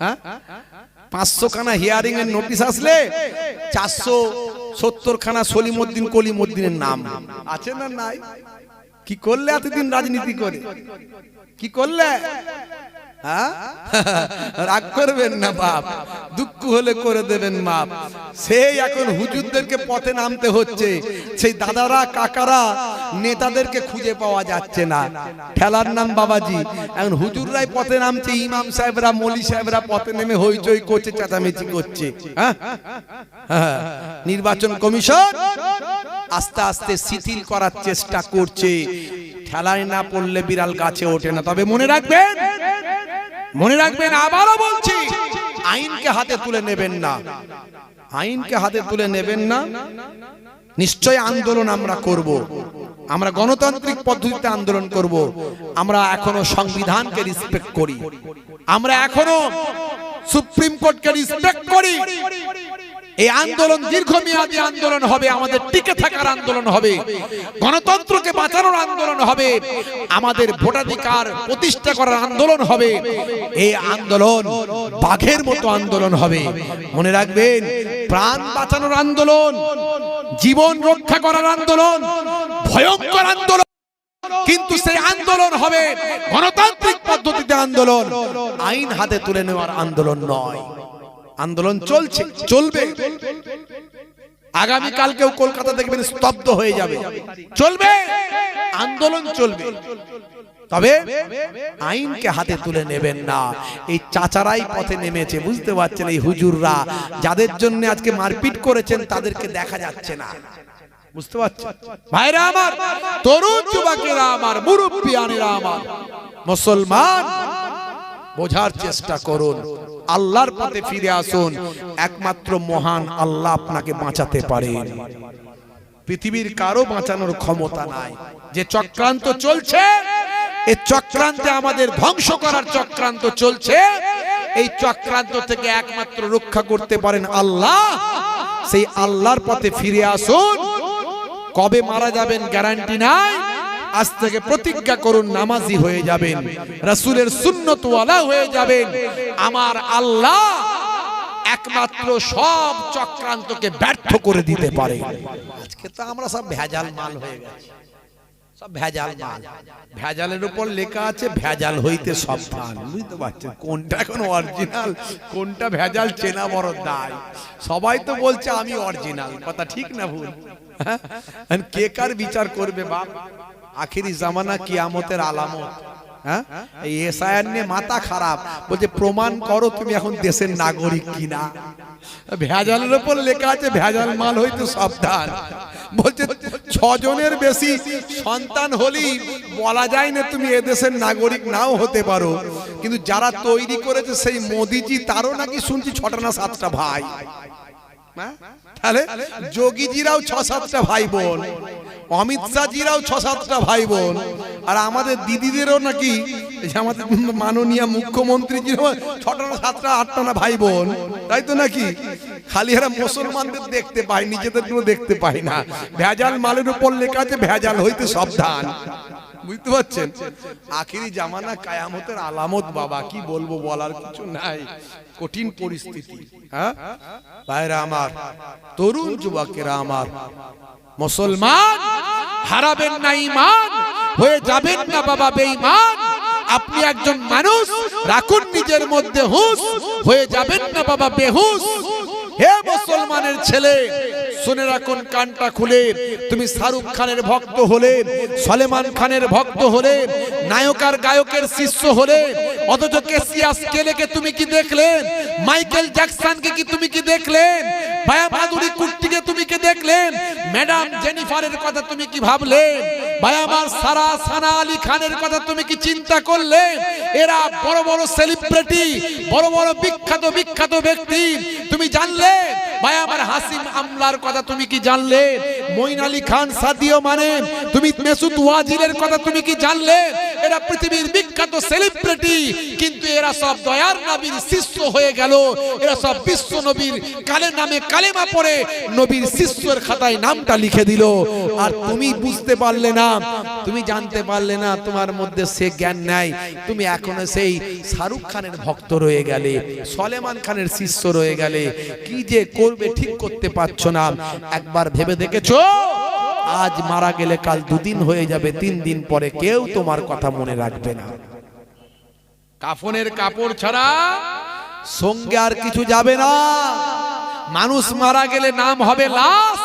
হ্যাঁ 500 খানা হিয়ারিং এর নোটিশ আসলে 470 খানা সলিমউদ্দিন কলিমউদ্দিনের নাম আছে না নাই? কি করলে এতদিন রাজনীতি করে? কি করলে? হ্যাঁ রাগ করবেন না বাপ, দুঃখ হলে করে দেবেন মাপ। সেই এখন হুজুরদেরকে পথে নামতে হচ্ছে, সেই দাদারা কাকারা নেতাদেরকে খুঁজে পাওয়া যাচ্ছে না। ঠেলার নাম বাবাজি, এখন হুজুররাই পথে নামছে, ইমাম সাহেবরা মৌলী সাহেবরা পথে নেমে হইচই করছে, চেঁচামেচি করছে। হ্যাঁ নির্বাচন কমিশন আস্তে আস্তে শিথিল করার চেষ্টা করছে। ঠেলায় না পড়লে বিড়াল গাছে ওঠে না। তবে মনে রাখবেন, মনে রাখবেন, আবারও বলছি, আইনকে হাতে তুলে নেবেন না, আইনকে হাতে তুলে নেবেন না। নিশ্চয় আন্দোলন আমরা করব, আমরা গণতান্ত্রিক পদ্ধতিতে আন্দোলন করব। আমরা এখনো সংবিধানকে রেসপেক্ট করি, আমরা এখনো সুপ্রিম কোর্টকে রেসপেক্ট করি। এই আন্দোলন দীর্ঘমেয়াদী আন্দোলন হবে, আমাদের টিকে থাকার আন্দোলন হবে, গণতন্ত্রকে বাঁচানোর আন্দোলন হবে, আমাদের ভোটাধিকার প্রতিষ্ঠা করার আন্দোলন হবে। এই আন্দোলন বাঘের মতো আন্দোলন হবে। মনে রাখবেন, প্রাণ বাঁচানোর আন্দোলন, জীবন রক্ষা করার আন্দোলন, ভয়ঙ্কর আন্দোলন, কিন্তু সেই আন্দোলন হবে গণতান্ত্রিক পদ্ধতিতে আন্দোলন, আইন হাতে তুলে নেওয়ার আন্দোলন নয়। আন্দোলন চলছে, চলবে। আগামী কালকেও কলকাতা দেখবেন স্তব্ধ হয়ে যাবে, চলবে, আন্দোলন চলবে। তবে আইনকে হাতে তুলে নেবেন না। এই চাচারাই পথে নেমেছে, বুঝতে পারছেন? এই হুজুররা যাদের জন্য আজকে মারপিট করেছেন তাদেরকে দেখা যাচ্ছে না, বুঝতে পারছেন? ভাইরা আমার, তরুণ যুবকেরা আমার, মুরব্বিয়ানেরা আমার, মুসলমান বোঝার চেষ্টা করুন, আল্লাহর পথে ফিরে আসুন। একমাত্র মহান আল্লাহ আপনাকে বাঁচাতে পারেন, পৃথিবীর কারো বাঁচানোর ক্ষমতা নাই। যে চক্রান্ত চলছে, এই চক্রান্তে আমাদের ধ্বংস করার চক্রান্ত চলছে, এই চক্রান্ত থেকে একমাত্র রক্ষা করতে পারেন আল্লাহ। সেই আল্লাহর পথে ফিরে আসুন। কবে মারা যাবেন গ্যারান্টি নাই, আজ থেকে প্রতিজ্ঞা করুন নামাজি হয়ে যাবেন, রাসূলের সুন্নতওয়ালা হয়ে যাবেন। আমার আল্লাহ একমাত্র সব চক্রান্তকে ব্যর্থ করে দিতে পারে। আজকে তো আমরা সব ভেজাল মাল হয়ে গেছে, সব ভেজাল মাল। ভেজালের উপর লেখা আছে ভেজাল হইতে সাবধান, বুঝতে পারছেন? কোনটা এখন অরিজিনাল, কোনটা ভেজাল চেনা বড় দায়। সবাই তো বলছে আমি অরিজিনাল, কথা ঠিক না ভুল? কে কার বিচার করবে বাপ? আখিরি জামানা কিয়ামতের আলামত। হ্যাঁ এই এসআইআর নিয়ে মাথা খারাপ, বলছে প্রমাণ করো তুমি এখন দেশের নাগরিক কিনা। ভেজালের উপর লেখা আছে ভেজাল মাল হইতে সাবধান। বলছে 6 জনের বেশি সন্তান হলেই বলা যায় না তুমি এদেশের নাগরিক নাও হতে পারো। কিন্তু যারা তৈরি করেছে সেই মোদিজি, তারও নাকি শুনছি 6টা না 7টা ভাই। তাহলে যোগীজিরাও 6-7টা ভাই বোন, অমিত শাহজিরাও 6-7টা ভাই বোন, আর আমাদের দিদিদেরও নাকি আমাদের মাননীয় মুখ্যমন্ত্রীজিরও 6টা না 7টা 8টা না ভাই বোন, তাই তো নাকি? খালি এরা মুসলমানদের দেখতে পায়, নিজেদের কোনো দেখতে পায় না। ভেজাল মালের উপর লেখা আছে ভেজাল হইতে সাবধান, বুঝতে পারছেন? আখিরি জামানা কিয়ামতের আলামত বাবা, কি বলবো, বলার কিছু নাই, কঠিন পরিস্থিতি। হ্যাঁ ভাইরা আমার, তরুণ যুবকেরা আমার, মুসলমান হারাবেন না ঈমান, হয়ে যাবেন না বাবা বেঈমান। আপনি একজন মানুষ, রাখুন নিজের মধ্যে হুঁশ, হয়ে যাবেন না বাবা বেহুশ। হে মুসলমানের ছেলে, শুনে রাখুন কানটা খুলে, তুমি শাহরুখ খানের ভক্ত হলে, সলমান খানের ভক্ত হলে, নায়ক আর গায়কের শিষ্য হলে, অথচ কেসিয়াস কেলেকে তুমি কি দেখলেন? মাইকেল জ্যাকসনকে কি তুমি কি দেখলেন? ভায়া মাধুরী কুট্টিকে তুমি কি দেখলেন? ম্যাডাম জেনিফারের কথা তুমি কি ভাবলেন? ভাই আমার সানা আলী খানের কথা তুমি কি চিন্তা করলে? এরা বড় বড় সেলিব্রিটি, বড় বড় বিখ্যাত বিখ্যাত ব্যক্তি, তুমি জানলে? ভাই আমার হাসিম আমলার কথা তুমি কি জানলে? মঈন আলী খান সাদিও মানে, তুমি মেসুদ ওয়াজিরের কথা তুমি কি জানলে? এ এরা পৃথিবীর বিখ্যাত সেলিব্রিটি, কিন্তু এরা সব দয়ার নবীর শিষ্য হয়ে গেল। এরা সব বিশ্ব নবীর নামে কালেমা পড়ে নবীর শিষ্যের খাতায় নামটা লিখে দিল। আর তুমি বুঝতে পারলে না, তুমি জানতে পারলে না, তোমার মধ্যে সে জ্ঞান নাই। তুমি এখনো সেই শাহরুখ খানের ভক্ত রয়ে গেলে, সলেমান খানের শিষ্য রয়ে গেলে। কি যে করবে ঠিক করতে পারছো না। একবার ভেবে দেখেছো? আজ মারা গেলে কাল 2 দিন হয়ে যাবে, 3 দিন পরে কেউ তোমার কথা মনে রাখবে না। কাফনের কাপড় ছাড়া সঙ্গে আর কিছু যাবে না। মানুষ মারা গেলে নাম হবে লাশ,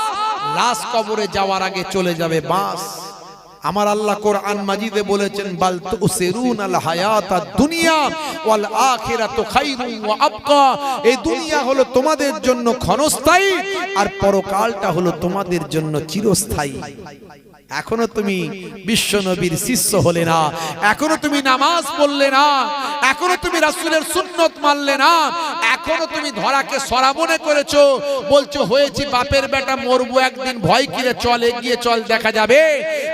লাশ কবরে যাওয়ার আগে চলে যাবে বাঁশ। আমার আল্লাহ কোরআন মাজিদে বলেছেন, বাল তুসিরুনাল হায়াতাদ দুনিয়া ওয়াল আখিরাতু খায়রুন ওয়া আবকা। এই দুনিয়া হলো তোমাদের জন্য ক্ষণস্থায়ী, আর পরকালটা হলো তোমাদের জন্য চিরস্থায়ী। এখনো তুমি বিশ্ব নবীর শিষ্য হলে না, এখনো তুমি নামাজ পড়লে না, এখনো তুমি রাসূলের সুন্নত মানলে না, এখনো তুমি ধরাকে সরা মনে করেছো। বলছো হয়েছি বাপের বেটা, মরবো একদিন, ভয় কিরে, চল এগিয়ে চল দেখা যাবে।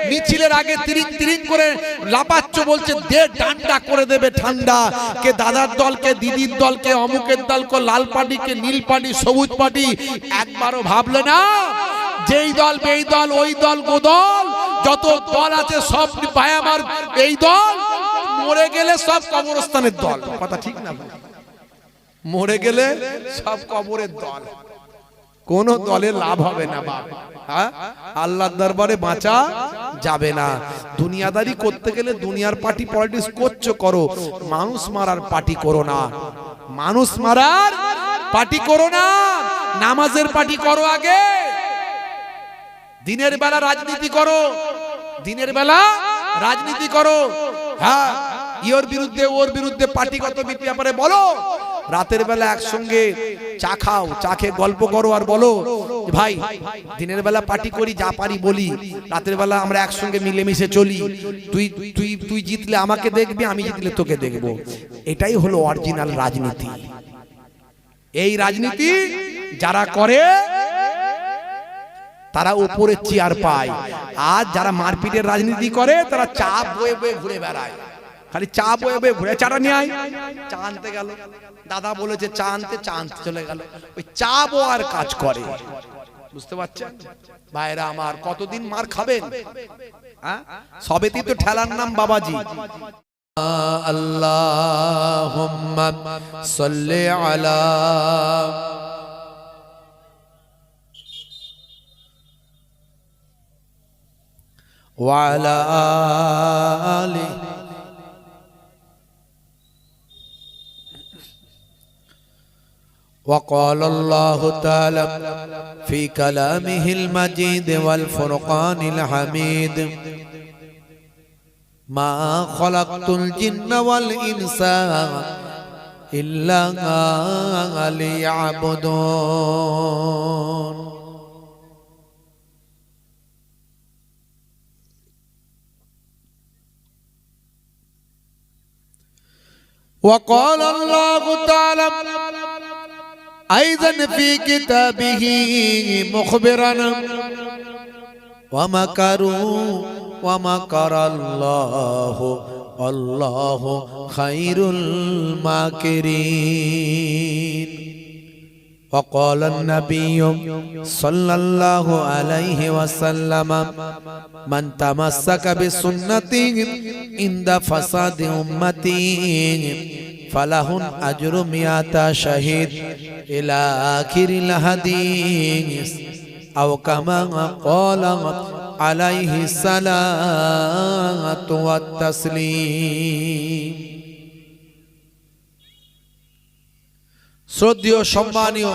মিছিলের আগে তিরিং তিরিং করে লাপাচ্ছ, বলছে দে ডান্ডা করে দেবে ঠান্ডা। কে দাদার দল, কে দিদির দল, কে অমুকের দল, কে লাল পার্টি, কে নীল পার্টি, সবুজ পার্টি। একবারও ভাবলে না যেই দল বেই দল, ওই দল গো দল, যত দল আছে সব পায় আমার এই দল। মরে গেলে সব কবরস্থানের দল। কথা ঠিক না? মরে গেলে সব কবরের দল, কোন দলে লাভ হবে না বাপ। আল্লাহর দরবারে বাঁচা যাবে না। দুনিয়াদারি করতে গেলে দুনিয়ার পার্টি পলিটিক্স করছো করো, মানুষ মারার পার্টি করো না। মানুষ মারার পার্টি করো না, নামাজের পার্টি করো আগে। দিনের বেলা রাজনীতি করো, দিনের বেলা রাজনীতি করো। হ্যাঁ, ইওর বিরুদ্ধে ওর বিরুদ্ধে পার্টিগত ব্যাপারে বলো। রাতের বেলা একসঙ্গে চা খাও, চা খেয়ে গল্প করো আর বলো ভাই দিনের বেলা পার্টি করি, যা পারি বলি, রাতের বেলা আমরা একসঙ্গে মিলেমিশে চলি। তুই তুই তুই জিতলে আমাকে দেখবি, আমি জিতলে তোকে দেখব। এটাই হলো অরিজিনাল রাজনীতি। এই রাজনীতি যারা করে তারা উপরে চেয়ার পায়, আর যারা মারপিটের রাজনীতি করে তারা চা বয়ে বয়ে ঘুরে বেড়ায়। খালি চা বয়ে বয়ে ঘুরে, চাটা নিয়ে আয়, চা আনতে গেল, দাদা বলেছে চা আনতে, চা আনতে চলে গেল। ওই চা বোয়ার কাজ করে। বুঝতে পারছেন ভাইরা আমার? কতদিন মার খাবেন? হ্যাঁ, সবেতেই তো ঠেলার নাম বাবাজি। আল্লাহুম্মা সাল্লি আলা ওয়া আলা আলি وقال الله تعالى في كلامه المجيد والفرقان الحميد ما خلقت الجن والإنس إلا ليعبدون وقال الله تعالى أيضا في كتابه مخبرا ومكروا ومكر الله والله خير الماكرين وقال النبي صلى الله عليه وسلم من تمسك بسنته عند فساد أمتي فله أجر 100 شهيد إلى آخر الحديث أو كما قال عليه الصلاة والتسليم শ্রদ্ধেয় সম্মানীয়